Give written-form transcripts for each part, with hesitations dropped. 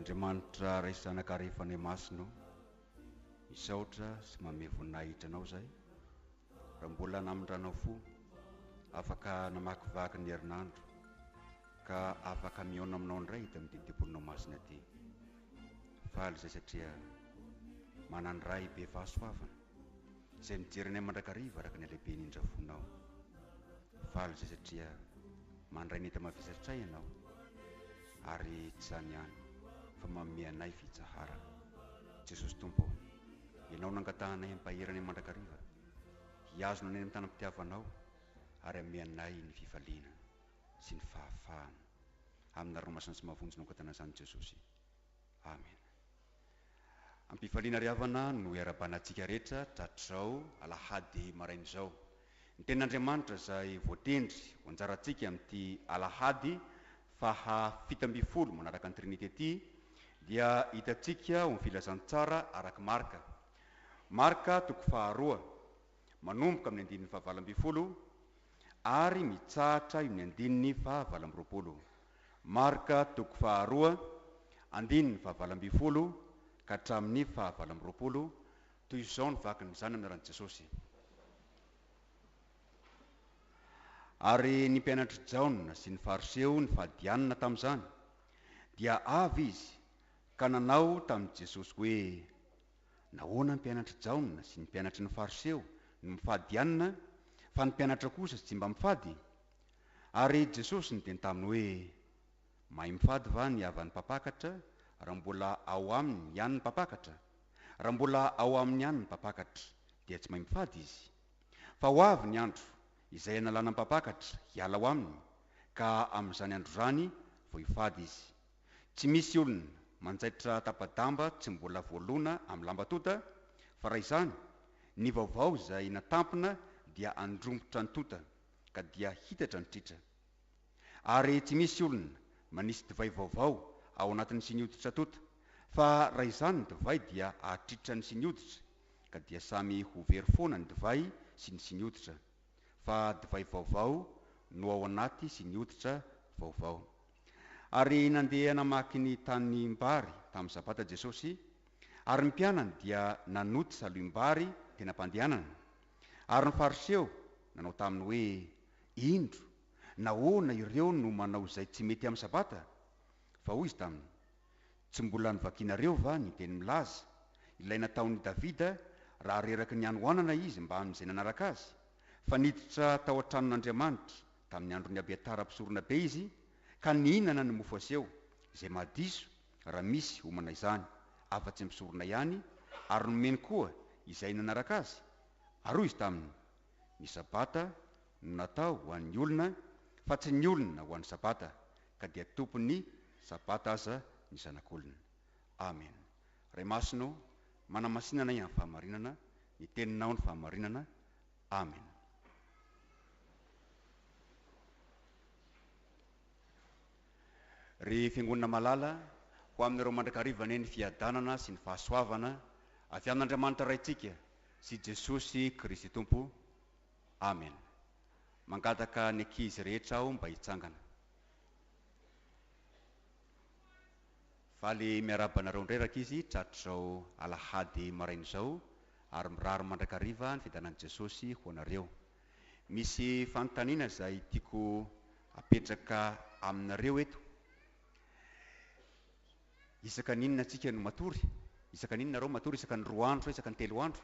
Andriamanitra ray zanak'arefany masino misaotra sy manome voninahitra anao zay raha mbola namindranao fo afaka namakivaky ny herinandro ka afaka mihaona aminao indray hita amin'ny didipolinao masina ty faly zay satria manandray be fahasoavana izay mijerenay mandrakariva araka ny lehibe ny indrafonao faly zay satria mandray ny hita mavisa-tray ianao ary tsy zany ihany fa manome anay fitsahara Jesosy Tompo ianao nangatahanay ampaheranay mandrakariva hiazona any amin'ny tanam-pitiavanao ary ame anay ny fifaliana sy ny fahafahana amin'ny aromasina sy mavonjy nokatana izany Jesosy amen. Ampifaliana ry havana no iarabanantsika rehetra tratrao alahady marain'izao ny tenin'Andriamanitra izay voatendry ho anjarantsika amin'ity alahady faha 17 manaraka ny trinité ty dia hitantsika ho filazantsara araka marka toko faharoa manomboka amin'ny andininy faha 20 ary mitsahatra io ny andininy faha 20. Marka toko faharoa andininy faha 20 ka hatramin'ny faha 20 toy izao ny vakiny izany amin'ny ran'i Jesosy. Ary ny mpianatry Jaona sy ny fariseo ny fahadianina tamin'izany dia avy izy ka nanao tamin'i Jesosy hoe nahoana ny mpianatry Jaona sy ny mpianatry ny fariseo no mifadianina fa ny mpianatra kosa tsy mba mifady. Ary Jesosy niteny taminy hoe mahay mifady va ny havan'ny mpapakatra raha mbola ao aminy ihany ny mpapakatra? Raha mbola ao aminy ihany ny mpapakatra dia tsy mahay mifady izy. Fa ho avy ny andro izay analana ny mpapakatra hiala ao aminy ka amin'izany andro zany vao hifady izy. Tsy misy olona manjaitra tapa-damba tsy mbola voalona amin'ny lamba tota, fa raha izany ny vaovao izay natampona dia andrombotra ny tota ka dia hitatra ny tritra. Ary tsy misy olona manisy divay vaovao ao anatin'ny sinioditra tota, fa raha izany ny divay dia ahatritra ny sinioditra ka dia samy ho very foana ny divay sy ny sinioditra, fa divay vaovao no ao anaty sinioditra vaovao. Ary nandeha namaky ny tanimbary tamin'ny sabata Jesosy, ary ny mpianany dia nanoty saloim-bary tena mpandehanana. Ary ny fariseo nanao taminy hoe indro nahoana ireo no manao izay tsy mety amin'ny sabata? Fa hoy izy taminy, tsy mbola nivakianareo va ny teny milaza ilay nataon'i Davida raha reraky ny anohanana izy mba amin'izay nanaraka azy? Fa niditra tao an-tranon'Andriamanitra tamin'ny andron'ny Abiatara mpisorona be izy, ka nihinana ny mofo aseho izay mahadiso raha misy homana izany, afa-tsy misorona ihany, ary nomeny koa izay nanaraka azy. Ary hoy izy taminy, ny sabata no natao ho an'ny olona fa tsy ny olona ho an'ny sabata, ka dia tompony sabata aza ny zanak'olona. Amen. Ray masino manamasinana ny amin'ny fahamarinana, ny teninao ny fahamarinana. Amen. Ry fiangonana malala ho amin'ireo mandrakarivana ny fiadanana sy ny fahasoavana avy amin'Andriamanitra raitsika sy Jesosy Kristy Tompo. Amen. Mangataka ny ankizy rehetra aho mba hitsangana. Faly miarabanareo ndreraka izy tratr'izao alahady marain'izao ary mirary mandrakariva ny fiadanan'i Jesosy ho anareo. Misy fanontaniana izay tiako apetraka aminareo eto. Isaka ninona tsika no matory? Isaka ninona reo matory? Isaka ny 2 andro, isaka ny 3 andro?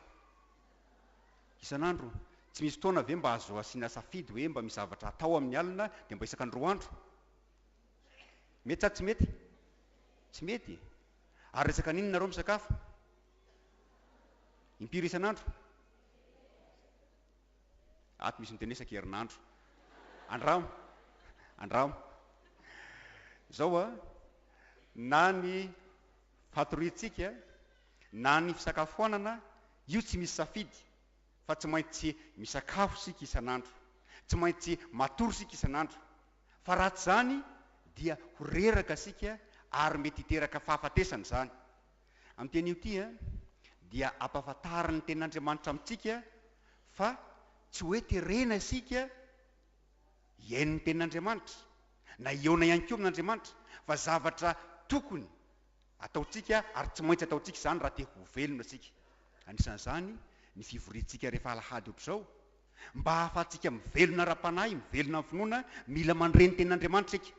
Isan'andro? Tsy misy fotoana ve mba azo asiana safidy hoe mba misy zavatra atao amin'ny alina dia mba isaka ny 2 andro? Mety sa tsy mety? Tsy mety. Ary isaka ninona reo misakafo? Impiry isan'andro? Ato misy miteny isan-kerinandro. Andramo. Zao na ny fatoriantsika na ny fisakafoanana io tsy misy safidy, fa tsy maintsy misakafo sika isan'andro, tsy maintsy matory sika isan'andro. Fa raha tsy zany dia ho reraka sika ary mety hiteraka fahafatesana zany. Amin'ny teny io ty dia ampahafantarany ny tenin'Andriamanitra amintsika fa tsy hoe terena sika iain'ny tenin'Andriamanitra na eona ihany koa amin'Andriamanitra, fa zavatra tokony ataotsika ary tsy maintsy ataotsika zany raha te ho velona sika. Anisan'izany ny fivoriantsika rehefa alahady ohatr'izao, mba ahafahantsika mivelona ara-panahy, mivelona amin'ny finoana, mila mandreny tenin'Andriamanitra sika.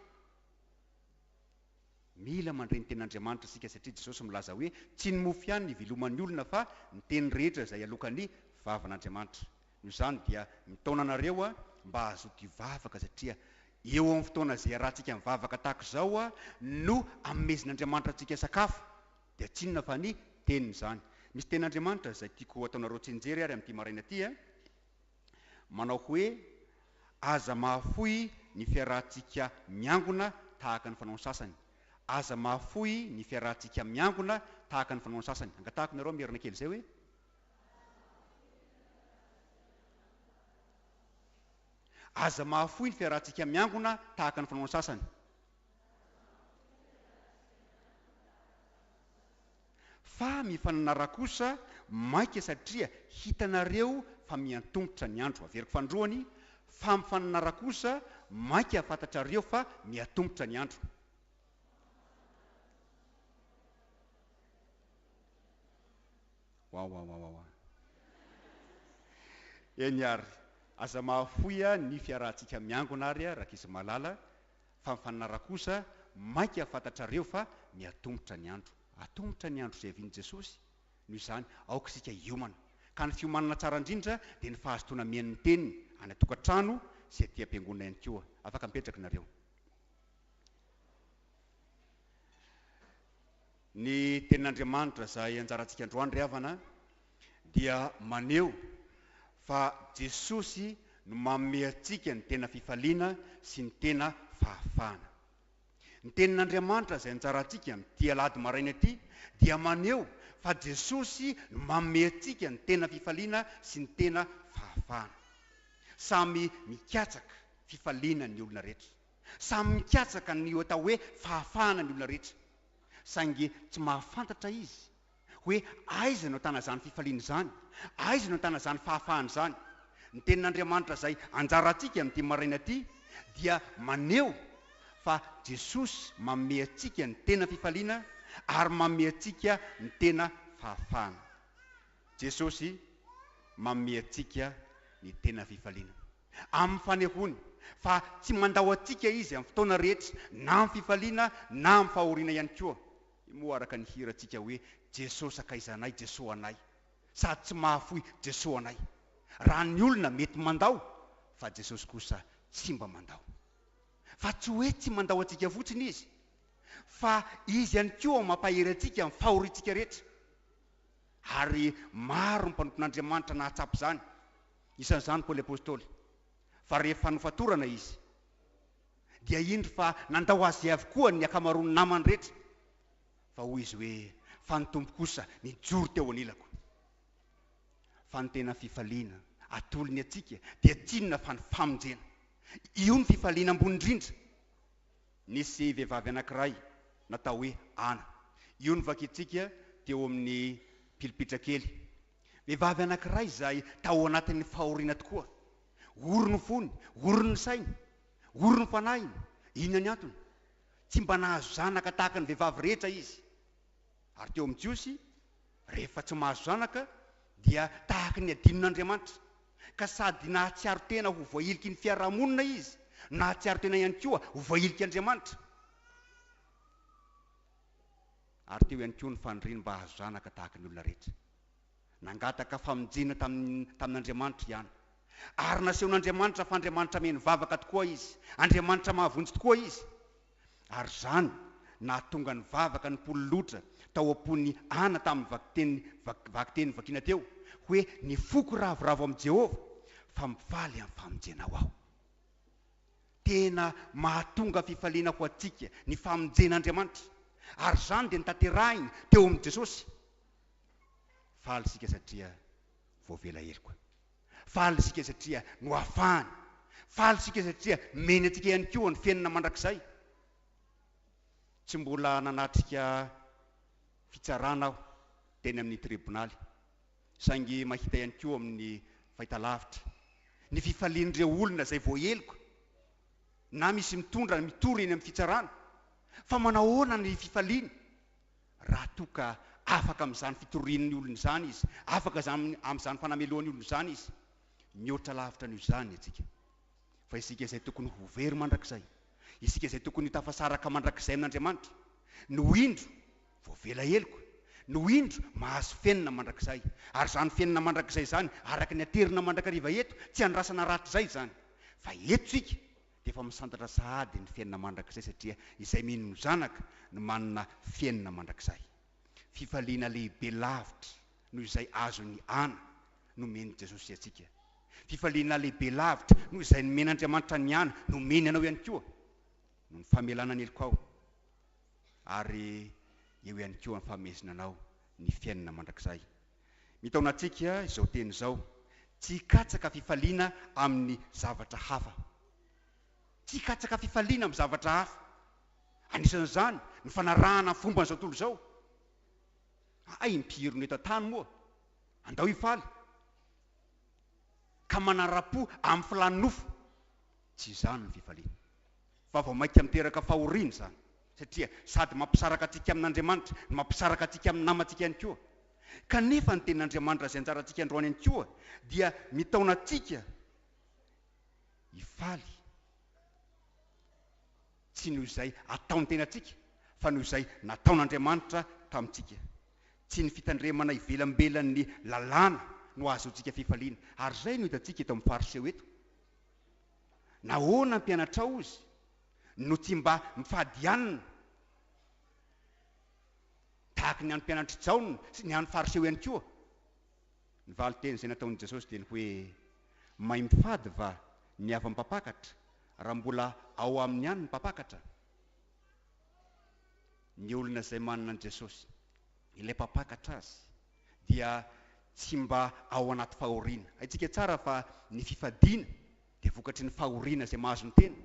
Mila mandreny tenin'Andriamanitra sika satria Jesosy milaza hoe tsy ny mofo ihany ny viloman'ny olona fa ny teny rehetra izay alokan'ny vavan'Andriamanitra. Noho izany dia mitaona anareo mba azoto hivavaka satria eo amin'ny fotoana izay rahantsika mivavaka tahaka izao no amezin'Andriamanitra antsika sakafo dia tsy inona fa ny teniny izany. Misy tenin'Andriamanitra izay tiako ataonareo tsenjery ary amin'ity maraina ity manao hoe aza mahafoy ny fiarahantsika miangona tahaka ny fanaon'ny sasany. Aza mahafoy ny fiarahantsika miangona tahaka ny fanaon'ny sasany. Angatahako nareo mierina kely izay hoe aza mahafoy ny fiarahantsika miangona tahaka ny fanaon'ny sasany. Fa mifananara kosa maika satria hitanareo fa miantongotra ny andro. Averiko fandroany, fa mifananara kosa maika fantatrareo fa miantongotra ny andro. Eny ary aza mahafoy ny fiarahantsika miangona ary rakizy malala, fa mifananara kosa maika fantatrareo fa miatongotra ny andro. Atongotra ny andro izay avian'i Jesosy. Noho izany aoka isika hiomana, ka ny fiomanana tsara indrindra dia ny fahazotoana mihain'ny teniny any atokantrano sy aty am-piangonana ihany koa. Afaka mipetraka nareo. Ny tenin'Andriamanitra izay anjarantsika androany ry havana dia maneho fa Jesosy no manome antsika ny tena fifaliana sy ny tena fahafahana. Ny tenin'Andriamanitra izay anjarantsika amin'ity alahady maraina ity dia maneho fa Jesosy no manome antsika ny tena fifaliana sy ny tena fahafahana. Samy mikatsaka fifaliana ny olona rehetra, samy mikatsaka ny atao hoe fahafahana ny olona rehetra, saingy tsy mahafantatra izy hoe aiza no tana zany fifaliana zany, aiza no tana zany fahafahana zany. Ny tenin'Andriamanitra izay anjarantsika amin'ity maraina ity dia maneho fa Jesosy manome antsika ny tena fifaliana ary manome antsika ny tena fahafahana. Jesosy manome antsika ny tena fifaliana amin'ny fanehony fa tsy mandao antsika izy amin'ny fotoana rehetra, na amin'ny fifaliana na amin'ny fahoriana ihany koa. Moa araka ny hirantsika hoe Jesosy akaizanay, Jesosy anay, sady tsy mahafoy Jesosy anay. Raha ny olona mety mandao, fa Jesosy kosa tsy mba mandao. Fa tsy hoe tsy mandao antsika fotsiny izy, fa izy ihany koa mampahery antsika amin'ny fahoriantsika rehetra. Ary maro ny mpanompon'Andriamanitra nahatsapy zany, isan'izany Paoly apôstôly. Fa rehefa nofatorana izy dia indro fa nandao azy avokoa ny akamaroan'ny namany rehetra, fa hoy izy hoe fa ny tompo kosa nijoro teo anilako. Fa ny tena fifaliana atolony atsika dia tsinona fa ny famonjena. Io ny fifaliana ambony indrindra. Nisy vehivavy anankiray natao hoe Ana. Io ny vakitsika teo amin'ny pilipitra kely. Vehivavy anankiray izay tao anatin'ny fahoriana tokoa. Ory ny fony, ory ny sainy, ory ny fanahiny. Inona ny antony? Tsy mba nahazo zanaka tahaka ny vehivavy rehetra izy. Ary teo amin'ny Jiosy, rehefa tsy mahazo zanaka dia tahaka ny adinon'Andriamanitra. Ka sady nahatsiaro tena ho voailiky ny fiarahamonina izy, nahatsiaro tena ihany koa ho voailiky Andriamanitra. Ary teo ihany koa ny faniriany mba hahazo zanaka tahaka ny olona rehetra. Nangataka famonjena tamin'Andriamanitra ihany. Ary nasehon'Andriamanitra fa Andriamanitra meny vavaka tokoa izy, Andriamanitra mahavonjy tokoa izy. Ary zany nahatonga ny vavaka ny pololotra tao am-pony Ana tamin'ny vakiteny vakina teo hoe ny foko ravoravo amin'i Jehova fa mifaly amin'ny famonjenao aho. Tena mahatonga fifaliana ho atsika ny famonjen'Andriamanitra. Ary zany dia nitanterahiny teo amin'ny Jesosy. Faly sika satria voavela heloka. Faly sika satria no afahany. Faly sika satria meny atsika ihany koa ny fiainana mandrakizay. Tsy mbola nanatrika fitsarana aho teny amin'ny tribonaly, saingy mahita ihany koa amin'ny fahitalavitra ny fifalian'ireo olona izay voaheloka na misy mitondra mitory eny amin'ny fitsarana. Fa manahoana ny fifaliana raha toka afaka amin'izany fitorian'ny olona izany izy, afaka amin'izany fanameloan'ny olona izany izy. Mihoatra lavitra noho izany atsika. Fa isika izay tokony ho very mandrakizay, isika izay tokony ho tafasaraka mandrakizay amin'Andriamanitra, no indro voavela heloka, no indro mahazo fiainana mandrakizay. Ary zany fiainana mandrakizay zany araka ny aterina mandrakariva eto, tsy andrasana rahatrizay zany. Fa eto tsika dia efa misantatra sahady ny fiainana mandrakizay satria izay mino zanaka no manana fiainana mandrakizay. Fifaliana lehibe lavitra noho izay azon'ny Ana nomeny Jesosy atsika. Fifaliana lehibe lavitra noho izay nomeny Andriamanitra ny Ana nomeny anao ihany koa, no ny famelana ny heloka ao. Ary eo ihany koa ny famesina anao ny fiainana mandrakizay. Mitaona atsika izao teny izao, tsy hikatsaka fifaliana amin'ny zavatra hafa. Tsy hikatsaka fifaliana amin'ny zavatra hafa. Anisan'izany ny fanarahana fomba n'izao tontolo izao. Ay, mpihirono eto an-tany moa, andao hifaly. Ka manara-po amin'ny filany nofo. Tsy izany ny fifaliana. Fa vao mainka miteraka fahoriana zany. Satria sady mampisaraka atsika amin'Andriamanitra, mampisaraka atsika amin'ny namantsika ihany koa. Kanefa ny tenin'Andriamanitra izay anjara atsika androany ihany koa dia mitaona atsika hifaly. Tsy noho izay ataony tena atsika, fa noho izay nataon'Andriamanitra tamintsika. Tsy ny fitandremana ivelambelan'ny lalàna no ahazoantsika fifaliana. Ary izay no hitantsika eto amin'ny fariseho eto. Nahoana mpianatra ao izy no tsy mba mifadianina tahaka ny an'ny mpianatra Jaona sy ny an'ny fariseho ihany koa. Ny valiteny izay nataon'i Jesosy dia ny hoe mahay mifady va ny avy-mpapakatra raha mbola ao amin'ny any ny mpapakatra. Ny olona izay manana an'i Jesosy, ilay mpapakatra azy, dia tsy mba ao anaty fahoriana. Haitsika tsara fa ny fifadiana dia vokatry ny fahoriana izay mahazo ny tena.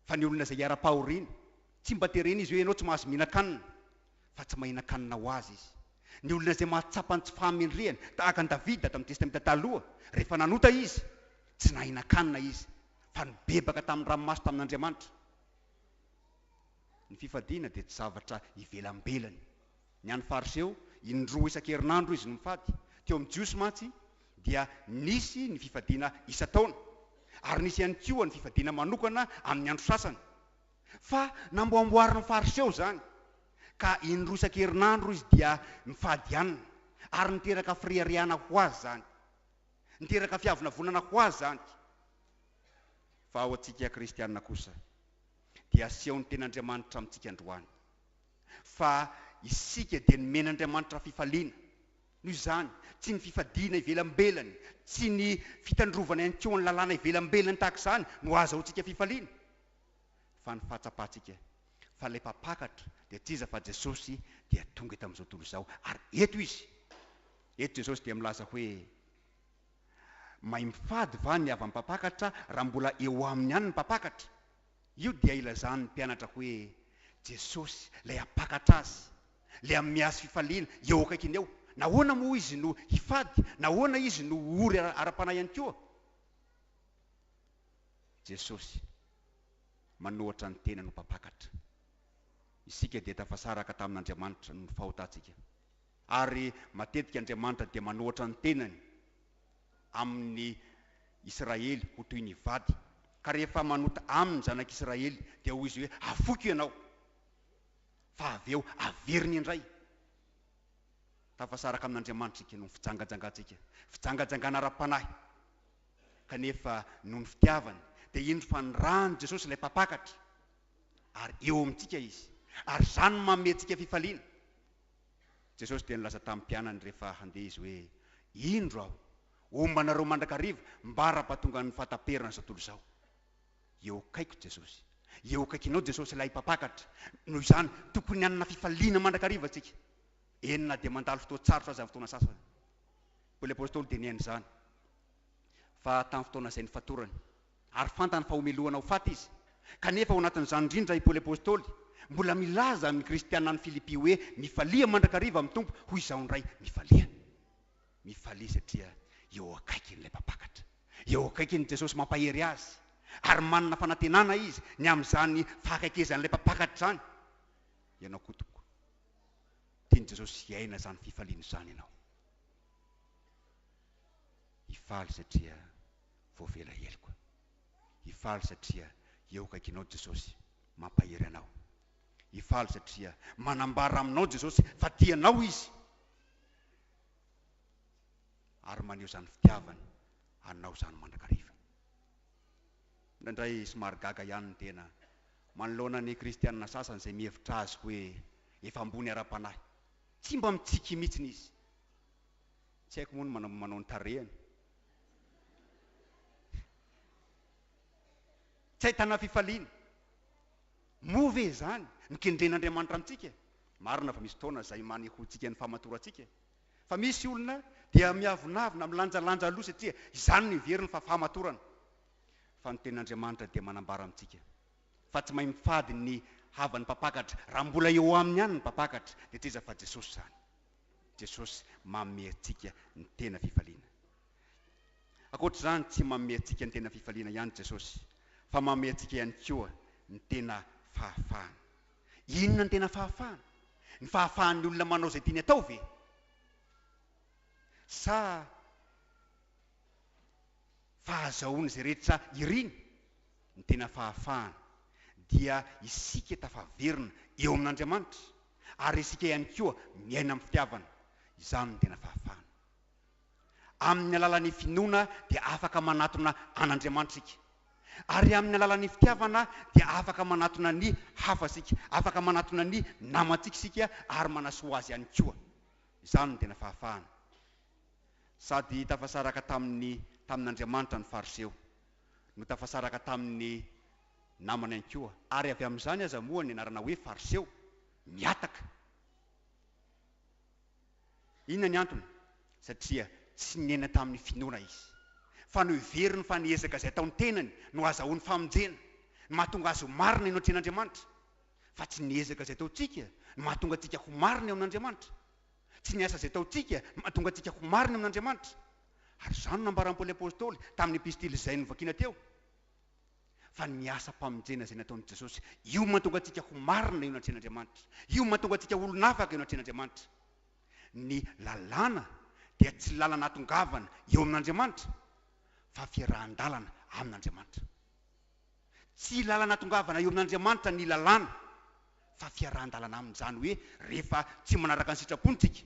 Fa ny olona izay hiara-pahoriana, tsy mba terena izy hoe ianao tsy mahazo mihinan-kanina, fa tsy mahinan-kanina ho azy izy. Ny olona izay mahatsapa ny tsy fahamendrehana tahaka ny Davida tamin'ny testamenta taloha, rehefa nanota izy, tsy nahinan-kanina izy, fa nibebaka tamin'ny ranomasy tamin'Andriamanitra. Ny fifadiana dia tsy zavatra ivelambelany. Ny an'ny fariseho indroa isan-kerinandro izy no mifady. Teo amin'ny Jiosy mantsy dia nisy ny fifadiana isan-taona, ary nisy ihany koa ny fifadiana manokana amin'ny andro sasany. Fa namboamboarina ny fariseho zany, ka indroa isan-kerinandro izy dia mifady anina, ary niteraka firehariana ho azy zany, niteraka fiavonavonana ho azy zany. Fa ao antsika kristianina kosa dia asehon'ny ten'Andriamanitra amintsika androany, fa isika dia nomen'Andriamanitra fifaliana. Noho izany tsy ny fifadiana ivelambelany, tsy ny fitandrovana ihany koa ny lalàna ivelambelany tahaka izany no azahoantsika fifaliana, fa ny fahatsapantsika. fa ilay mpapakatra dia tsy iza fa Jesosy dia tonga eto amin'izao tontolo izao. Ary eto izy, eto Jesosy dia milaza hoe mahay mifady va ny avy amin'ny mpapakatra raha mbola eo aminy ihany ny mpapakatra. Io dia ilazan'ny mpianatra hoe Jesosy ilay apakatra azy, ilay amin'ny mihazo fifaliana eo akaikiny eo. Nahoana moa izy no hifady? Nahoana izy no ory ara-panahy ihany koa? Jesosy manohatra ny tena no mpapakatra. Isika dia tafasaraka tamin'Andriamanitra no fahotantsika. Ary matetika Andriamanitra dia manohatra ny tenany amin'ny Israely ho toy ny vady. Ka rehefa manota amin'ny zanak'Israely dia hoy izy hoe afoky ianao, fa avy eo averiny indray. Tafasaraka amin'Andriamanitra isika no fijangajangantsika, fijangajangana ara-panahy. Kanefa noho ny fitiavany dia indro fa nirahany Jesosy ilay mpapakatra, ary eo amintsika izy, ary zany mameantsika fifaliana. Jesosy dia nilaza tamin'ny mpianany rehefa handeha izy hoe indro aho ombanareo mandrakariva mbara-pahatonga ny fahataperana izao tontolo izao. Eo akaiko Jesosy, eo akaikinao Jesosy ilay mpapakatra. Noho izany tokony hanana fifaliana mandrakariva antsika. Enina dia mandalo fotoan-tsarotra aza amin'ny fotoana sasany. Paoly apôstôly dia nihaino izany fa tamin'ny fotoana izay nifatorany, ary fantany fa homelohana ho faty izy. Kanefa ao anatin'izany indrindra i Paoly apôstôly mbola milaza amin'ny kristianina ny Filipi hoe mifalia mandrakariva amin'ny tompo. Hoy izao indray, mifalia satria eo akaikin'ilay mpapakatra, eo akaikin'ny Jesosy mampahery azy, ary manana fanantenana izy ny amin'izany fahakaikezan'ilay mpapakatra zany. Ianao koa toko tiany Jesosy hiaina zany fifaliana izany ianao. Hifaly satria voavela heliko, hifaly satria eo akaikinao Jesosy mampahery anao, hifaly satria manambara aminao Jesosy fa tianao izy, ary maneho zany fitiavany anao zany mandrakariva. Indraindray somary gaga ihany ny tena manoloana ny kristianina sasany izay mihevitra azy hoe efa ambony ara-panahy, tsy mba mitsiky mihitsiny izy. Tsy haiko moa ny manao ny tarehany, tsy ahitana fifaliana. Move zany nikendren'Andriamanitra amintsika. Marina fa misy taona izay manehoantsika ny famatorantsika, fa misy olona dia miavonavina milanjalanja aloha satria izany ny veriny fa famatorana. Fa ny ten'Andriamanitra dia manambara amintsika fa tsy mahay mifady ny havan'ny mpapakatra raha mbola eo aminy ihany ny mpapakatra, dia tsy iza fa Jesosy zany. Jesosy manome antsika ny tena fifaliana. Ankoatr'izany tsy manome antsika ny tena fifaliana ihany Jesosy, fa manome antsika ihany koa ny tena fahafahana. Inona ny tena fahafahana? Ny fahafahan'ny olona manao izay tiany atao ve? Sa fahazahoana izay rehetra iriny? Ny tena fahafahana dia isika tafaverina eo amin'Andriamanitra, ary isika ihany koa miaina amin'ny fitiavana. Izany ny tena fahafahana. Amin'ny alalan'ny finoana dia afaka manatona an'Andriamanitra isika, ary amin'ny alalan'ny fitiavana dia afaka manatona ny hafa sika, afaka manatona ny namantsika sika, ary manasoa azy ihany koa. Izany ny tena fahafahana. Sady tafasaraka tamin'Andriamanitra ny fariseo, no tafasaraka tamin'ny namany ihany koa, ary avy amin'izany aza moa ny anarana hoe fariseo, miataka. Inona ny antony? Satria tsy niaina tamin'ny finoana izy, fa no iveriny fa niezaka izay ataony tenany no azahoany famonjena, ny mahatonga azy ho marina eo an-tren'Andriamanitra. Fa tsy niezaka izay taontsika no mahatonga antsika ho marina eo amin'Andriamanitra. Tsy niasa izay taontsika no mahatonga antsika ho marina eo amin'Andriamanitra. Ary izany nambaran'ny Paoly apôstôly tamin'ny epistily izay novakiana teo. Fa ny asa mpamonjena izay nataon'i Jesosy, io mahatonga antsika ho marina eo an-tren'Andriamanitra. Io mahatonga antsika olon'afaka eo an-tren'Andriamanitra. Ny lalàna dia tsy lalana atongavana eo amin'Andriamanitra, fa fiarahan-dalana amin'Andriamanitra. Tsy lalana atongavana eo amin'Andriamanitra ny lalàna, fa fiarahan-dalana amin'izany hoe rehefa tsy manaraka ny sitrapony tsika,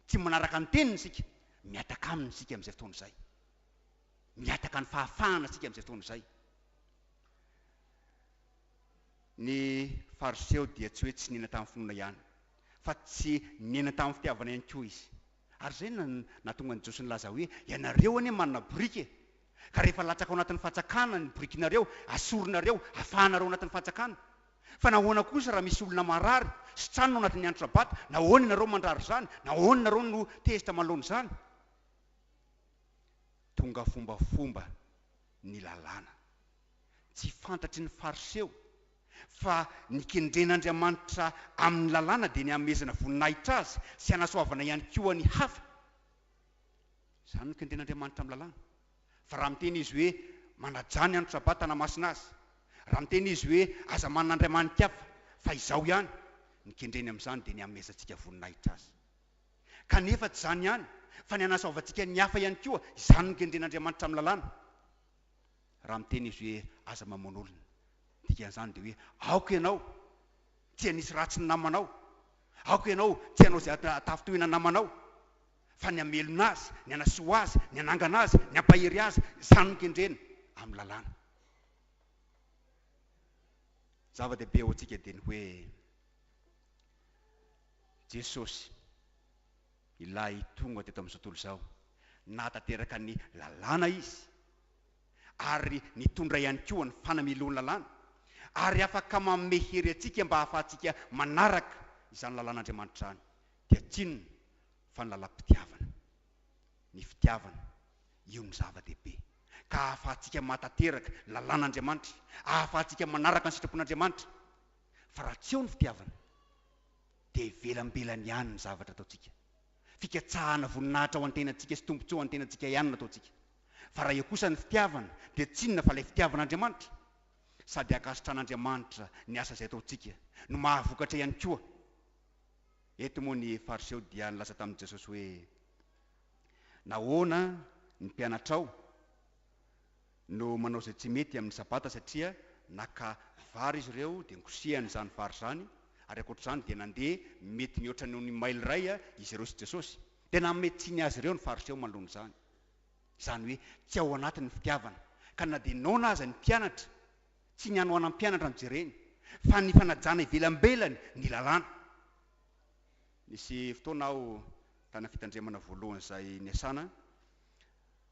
tsy manaraka ny teniny sika, miataka aminy sika amin'izay fotoana izay, miataka ny fahafahana sika amin'izay fotoana izay. Ny fariseo dia tsy hoe tsy niaina tamin'ny finoana ihany, fa tsy niaina tamin'ny fitiavana ihany koa izy. Ary izay nahatonga ny Jesosy nilaza hoe ianareo anie manana borika, ka rehefa latsaka ao anatin'ny fatsakana ny borikinareo, asorinareo, afahanareo anatin'ny fatsakana. Fa nahoana kosa raha misy olona marary sy trano ao anatin'ny andro sabata, nahoana ianareo mandrary zany, nahoana ianareo no tezitra manoloana zany? Tonga fombafomba ny lalàna. Tsy fantatry ny fariseo fa ny kendren'Andriamanitra amin'ny lalàna dia ny amezana voninahitra azy sy hanasoavana ihany koa ny hafa. Izany ny kendren'Andriamanitra amin'ny lalàna. Fa raha miteny izy hoe manajany andro sabata hanamasina azy, raha miteny izy hoe aza manan'Andriamanitra hafa fa izao ihany, ny kendreny amin'izany dia ny amezantsika voninahitra azy. Kanefa tsy izany ihany, fa ny hanasoavantsika ny hafa ihany koa, izany ny kendren'Andriamanitra amin'ny lalàna. Raha miteny izy hoe aza mamono olona, dikan'izany dia hoe aoka ianao tsy hanisy ratsy ny namanao, aoka ianao tsy hanao izay tafitohina ny namanao, fa ny hamelona azy, ny hanasoa azy, ny hanangana azy, ny hampahery azy, izany ny kendrena amin'ny lalàna. Zava-dehibe ho antsika dia ny hoe Jesosy ilay tonga teto amin'izao tontolo izao nahatateraka ny lalàna izy, ary nitondra ihany koa ny fanamilony lalàna, ary afaka manome hery antsika mba hahafahantsika manaraka izany lalàn'Andriamanitra izany. Dia tsinona fa ny lalam-pitiavana. Ny fitiavana io ny zava-dehibe, ka hahafahantsika mahatateraka lalàn'Andriamanitra, hahafahantsika manaraka ny sitrapon'Andriamanitra. Fa raha tsy eo ny fitiavana dia ivelambelany ihany ny zavatra ataontsika, fikatsahana voninahitra ao an-tenantsika sy tombontsoa ao an-tenantsika ihany nataontsika. Fa raha eo kosa ny fitiavana dia tsinona fa ilay fitiavan'Andriamanitra, sady akasitran'Andriamanitra ny asa izay ataontsika no mahavokatra ihany koa. Eto moa ny fariseo dia nilaza tamin'i Jesosy hoe nahoana ny mpianatrao no manao izay tsy mety amin'ny sabata, satria naka vary izy ireo dia nikosehany izany vary izany, ary ankoatr'izany dia nandeha mety mihoatra noho ny maily iray izy ireo sy Jesosy. Tena mety azy ireo ny fariseo manoloana izany. Izany hoe tsy ao anatin'ny fitiavana, ka na dia naona aza ny mpianatra, tsy ny hanoana ny mpianatra no jereny, fa ny fanajana ivelambelany ny lalàna. Nisy fotoana aho tany fitandremana voalohany izay niasana,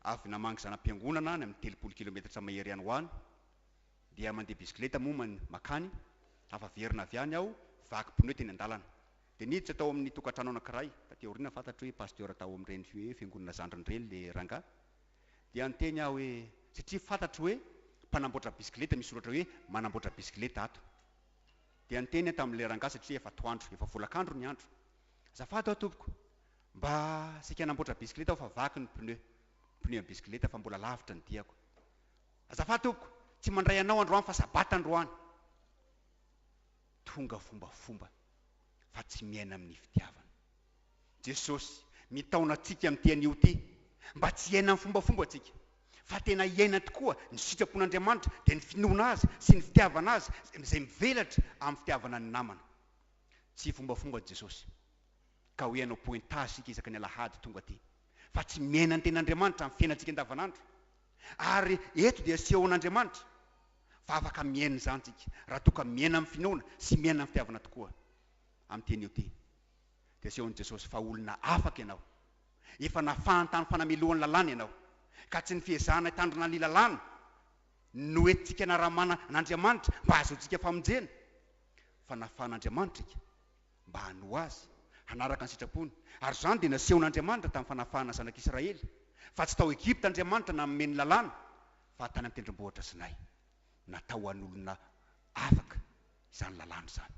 avy namangy zanam-piangonana ny amin'ny 30 kilometatra mahery any ho any, dia mandeha bisikileta moa makany, afaverina avy any aho, vaky pneu teny an-dalana. Dia niditra tao amin'ny tokantrano anankiray, taty aoriana fantatro hoe pasteur tao amin'ireny hoe fiangonana zandrin'ireny le rangahy. Dia niteny aho hoe satria fantatro hoe mpanamboatra bisikileta, misy soratra hoe manamboatra bisikileta ato. Dia niteny tamin'ilay rangahy, satria efa toandro, efa volakandro ny andro: azafady aho tompoko, mba sika hanamboatra bisikileta aho fa vaky ny pneu amin'ny bisikileta fa mbola lavitra ny diako. Azafady tompoko, tsy mandray anao androany fa sabata androany. Tonga fombafomba fa tsy miaina amin'ny fitiavana. Jesosy mitaona antsika amin'ny tean'io ty, mba tsy iaina amin'ny fombafomba antsika, fa tena iaina tokoa ny sitrapon'Andriamanitra dia ny finoana azy sy ny fitiavana azy izay mivelatra amin'ny fitiavana ny namana. Tsy fombafomba Jesosy ka hoe hanao pointage sika isaky ny alahady tonga ty, fa tsy miaina ny ten'Andriamanitra amin'ny fiainantsika andavanandro. Ary eto dia asehon'Andriamanitra, fa afaka miaina izany tsika raha toka miaina amin'ny finoana sy miaina amin'ny fitiavana tokoa. Amin'ny teny io ty dia asehon'i Jesosy fa olona afaka ianao, efa nafahantany fanamelohan'ny lalàna ianao, ka tsy ny fiezahana hitandrina ny lalàna no entintsika naramana n'Andriamanitra mba ahazoantsika famonjena, fa nafahan'Andriamanitra ika mba hano azy hanaraka ny sitrapony. Ary izany dia nasehon'Andriamanitra tamin'ny fanafahana zanak'Israely, fa tsy tao Egypta Andriamanitra namomeny lalàna, fa tany amin'ny tendrombohitra Sinay natao an'olona afaka izany lalàna izany.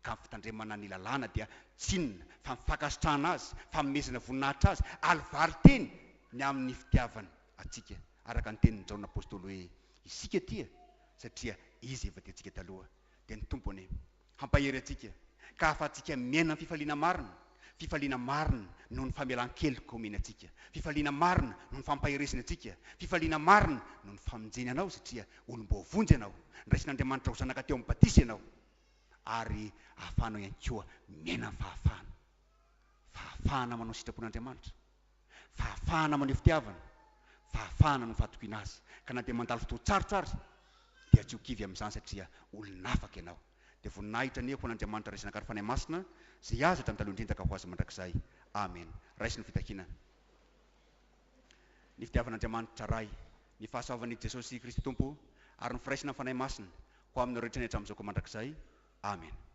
Ka ny fitandremana ny lalàna dia tsinona fa mifakasitrahana azy, famomezana voninahitra azy, alivary teny ny amin'ny fitiavana atsika, araka ny tenin'ny Jaona apôstôly hoe isika tia satria izy efa tiantsika taloha. Dia ny tompony hampahery atsika ka ahafahantsika miaina amin'ny fifaliana marina. Fifaliana marina noho ny famelan-keloka omeny atsika, fifaliana marina noho ny fampaheresina atsika, fifaliana marina noho ny famonjena anao, satria olom-boavonjy ianao, niraisin'Andriamanitra ho zanaka teo amin'ny batisy ianao, ary ahafahanao ihany koa miaina amin'ny fahafahana, fahafahana manao sitrapon'Andriamanitra, fahafahana manao fitiavana, fahafahana no fahatokiana azy. Ka na dia mandalo fotoa tsarotra ary dia tsy ho kivy amin'izany, satria olona afaka ianao. Dia voninahitra ny ho an'Andriamanitra raisina kary fanahy masina zay azatra ny talohan-drindaka ho azy mandrakizay. Amen. Raisiny fitakinana. Ny fitiavan'Andriamanitra ray, ny fahasoavan'i Jesosy Kristy Tompo, ary ny firaisina fanahy masina amin'ny rehetra rehetra amin'izao koa mandrakizay. Amen.